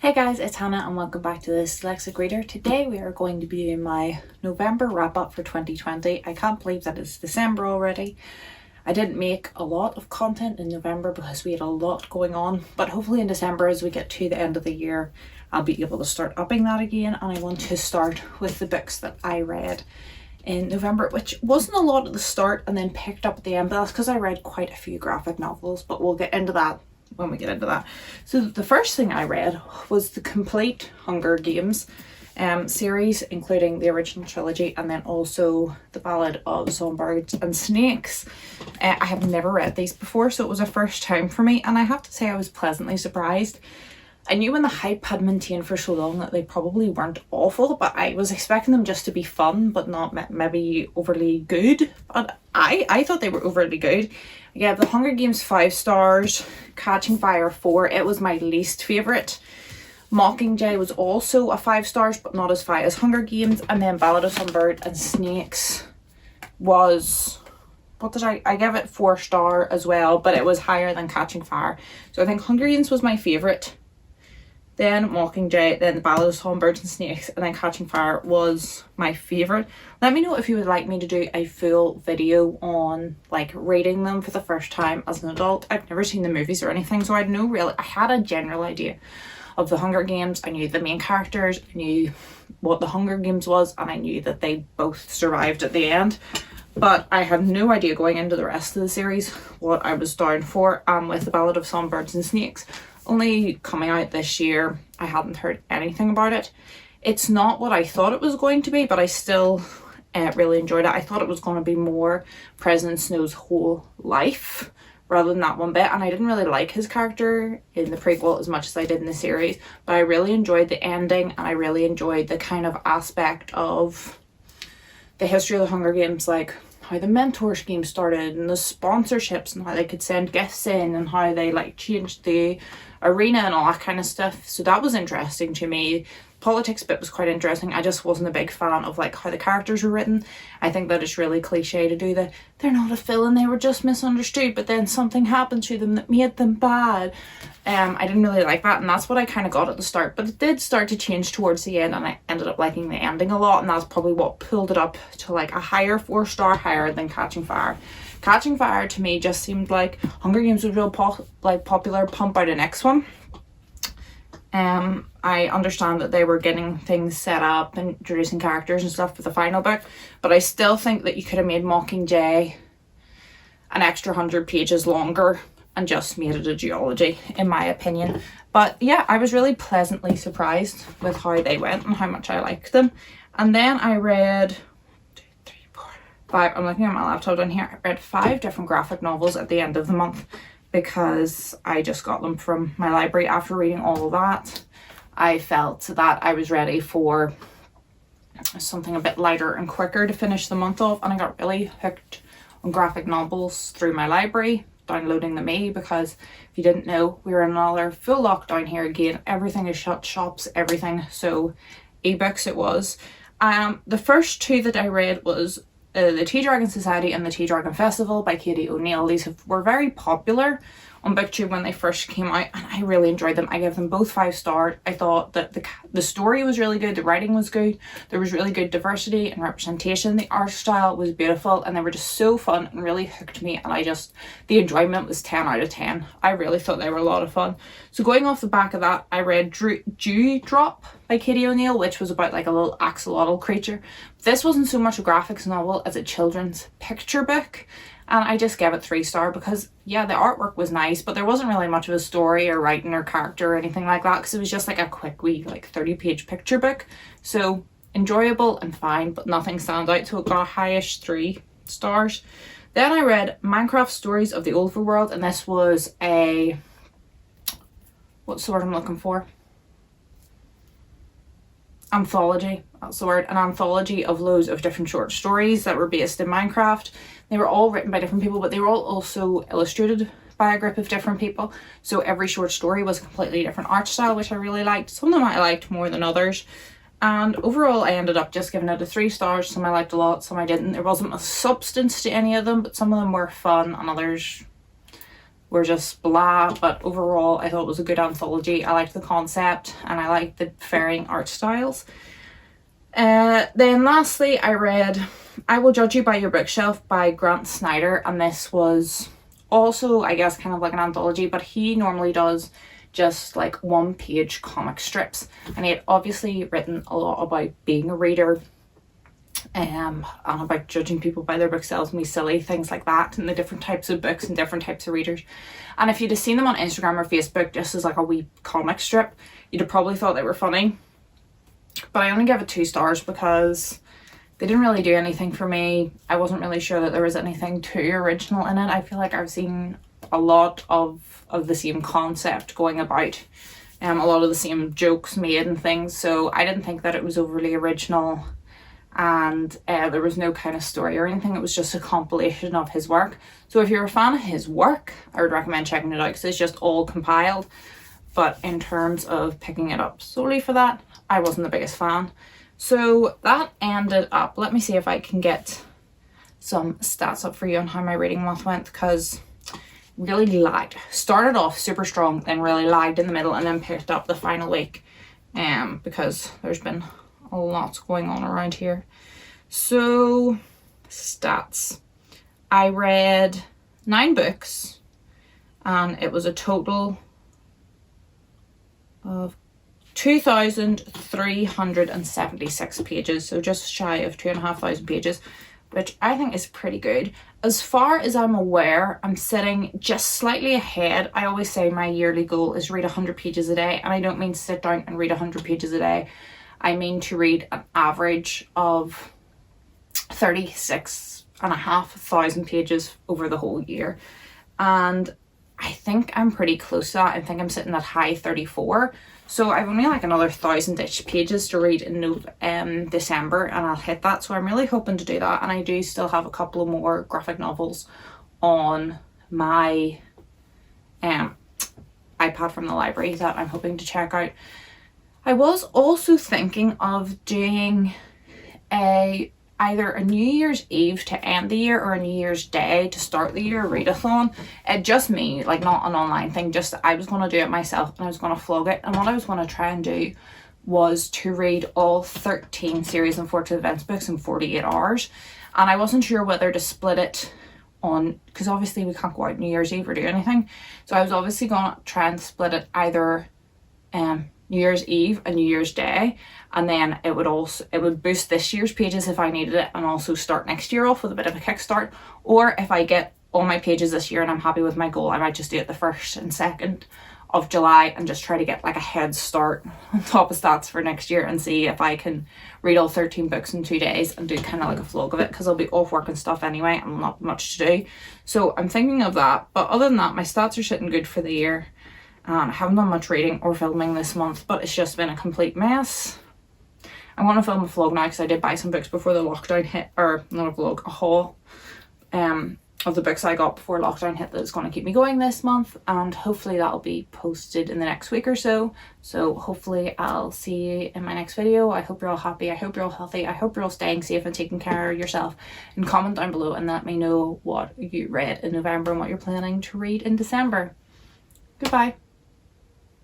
Hey guys, it's Hannah and welcome back to this Dyslexic Reader. Today we are going to be doing my November wrap up for 2020. I can't believe that it's December already. I didn't make a lot of content in November because we had a lot going on, but hopefully in December as we get to the end of the year I'll be able to start upping that again, and I want to start with the books that I read in November, which wasn't a lot at the start and then picked up at the end, but that's because I read quite a few graphic novels, but we'll get into that when we get into that. So the first thing I read was the complete Hunger Games series, including the original trilogy and then also the Ballad of Songbirds and Snakes. I have never read these before, so it was a first time for me, and I have to say I was pleasantly surprised. I knew when the hype had maintained for so long that they probably weren't awful, but I was expecting them just to be fun but not maybe overly good. But I thought they were overly good. I gave The Hunger Games 5 stars, Catching Fire 4. It was my least favourite. Mockingjay was also a 5 stars but not as high as Hunger Games, and then Ballad of Songbirds and Snakes was... what did I gave it 4 star as well, but it was higher than Catching Fire. So I think Hunger Games was my favourite, then Mockingjay, then the Ballad of Songbirds and Snakes, and then Catching Fire was my favourite. Let me know if you would like me to do a full video on like reading them for the first time as an adult. I've never seen the movies or anything, so I had a general idea of the Hunger Games. I knew the main characters, I knew what the Hunger Games was, and I knew that they both survived at the end. But I had no idea going into the rest of the series what I was down for. With the Ballad of Songbirds and Snakes only coming out this year, I hadn't heard anything about it. It's not what I thought it was going to be, but I still really enjoyed it. I thought it was going to be more President Snow's whole life rather than that one bit, and I didn't really like his character in the prequel as much as I did in the series, but I really enjoyed the ending, and I really enjoyed the kind of aspect of the history of the Hunger Games, like how the mentor scheme started and the sponsorships and how they could send gifts in and how they like changed the arena and all that kind of stuff. So that was interesting to me. Politics bit was quite interesting. I just wasn't a big fan of like how the characters were written. I think that it's really cliche to do that. They're not a villain, they were just misunderstood, but then something happened to them that made them bad. I didn't really like that, and that's what I kind of got at the start, but it did start to change towards the end, and I ended up liking the ending a lot, and that's probably what pulled it up to like a higher 4 star, higher than Catching Fire. Catching Fire to me just seemed like Hunger Games was real popular, pump out a next one. I understand that they were getting things set up and introducing characters and stuff for the final book, but I still think that you could have made Mockingjay an extra 100 pages longer and just made it a duology, in my opinion. But yeah, I was really pleasantly surprised with how they went and how much I liked them. And then I read 1, 2, 3, 4, 5. I'm looking at my laptop down here. I read 5 different graphic novels at the end of the month because I just got them from my library. After reading all of that, I felt that I was ready for something a bit lighter and quicker to finish the month off, and I got really hooked on graphic novels through my library, downloading them because if you didn't know, we're in another full lockdown here again. Everything is shut, shops, everything, so ebooks it was. The first 2 that I read was The Tea Dragon Society and The Tea Dragon Festival by Katie O'Neill. These were very popular on BookTube when they first came out, and I really enjoyed them. I gave them both 5 stars. I thought that the story was really good, the writing was good, there was really good diversity and representation, the art style was beautiful, and they were just so fun and really hooked me, and the enjoyment was 10 out of 10. I really thought they were a lot of fun. So going off the back of that, I read Dewdrop by Katie O'Neill, which was about like a little axolotl creature. This wasn't so much a graphics novel as a children's picture book, and I just gave it 3 stars because yeah, the artwork was nice, but there wasn't really much of a story or writing or character or anything like that, because it was just like a quick wee like 30-page picture book. So enjoyable and fine, but nothing stands out, so it got a highish 3 stars. Then I read Minecraft Stories of the Overworld, and this was a, what's the word I'm looking for? Anthology, that's the word. An anthology of loads of different short stories that were based in Minecraft. They were all written by different people, but they were all also illustrated by a group of different people, so every short story was a completely different art style, which I really liked. Some of them I liked more than others, and overall I ended up just giving it a 3 stars. Some I liked a lot, some I didn't. There wasn't a substance to any of them, but some of them were fun and others were just blah, but overall I thought it was a good anthology. I liked the concept and I liked the varying art styles. Then lastly, I read I Will Judge You by Your Bookshelf by Grant Snider, and this was also, I guess, kind of like an anthology, but he normally does just like one-page comic strips, and he had obviously written a lot about being a reader and about judging people by their bookshelves and silly things like that, and the different types of books and different types of readers. And if you'd have seen them on Instagram or Facebook just as like a wee comic strip, you'd have probably thought they were funny. But I only gave it 2 stars because they didn't really do anything for me. I wasn't really sure that there was anything too original in it. I feel like I've seen a lot of the same concept going about, a lot of the same jokes made and things, so I didn't think that it was overly original, and there was no kind of story or anything. It was just a compilation of his work. So if you're a fan of his work, I would recommend checking it out because it's just all compiled. But in terms of picking it up solely for that, I wasn't the biggest fan. So that ended up, let me see if I can get some stats up for you on how my reading month went, because really lagged. Started off super strong, then really lagged in the middle, and then picked up the final week because there's been a lot going on around here. So stats. I read 9 books and it was a total of 2,376 pages, so just shy of 2,500 pages, which I think is pretty good. As far as I'm aware, I'm sitting just slightly ahead. I always say my yearly goal is read 100 pages a day, and I don't mean sit down and read 100 pages a day. I mean to read an average of 36,500 pages over the whole year. And I think I'm pretty close to that. I think I'm sitting at high 34. So I've only like another 1,000-ish pages to read in December, and I'll hit that. So I'm really hoping to do that. And I do still have a couple of more graphic novels on my iPad from the library that I'm hoping to check out. I was also thinking of doing either a New Year's Eve to end the year or a New Year's Day to start the year readathon. Just me, like not an online thing, just I was going to do it myself and I was going to vlog it. And what I was going to try and do was to read all 13 series and Fortune Events books in 48 hours. And I wasn't sure whether to split it on, because obviously we can't go out New Year's Eve or do anything. So I was obviously going to try and split it either New Year's Eve and New Year's Day, and then it would boost this year's pages if I needed it, and also start next year off with a bit of a kickstart. Or if I get all my pages this year and I'm happy with my goal, I might just do it the 1st and 2nd of July and just try to get like a head start on top of stats for next year and see if I can read all 13 books in 2 days and do kind of like a vlog of it, because I'll be off work and stuff anyway and not much to do. So I'm thinking of that. But other than that, my stats are sitting good for the year. I haven't done much reading or filming this month, but it's just been a complete mess. I want to film a vlog now because I did buy some books before the lockdown hit, or not a vlog, a haul of the books I got before lockdown hit that is going to keep me going this month, and hopefully that'll be posted in the next week or so. So hopefully I'll see you in my next video. I hope you're all happy, I hope you're all healthy, I hope you're all staying safe and taking care of yourself. And comment down below and let me know what you read in November and what you're planning to read in December. Goodbye.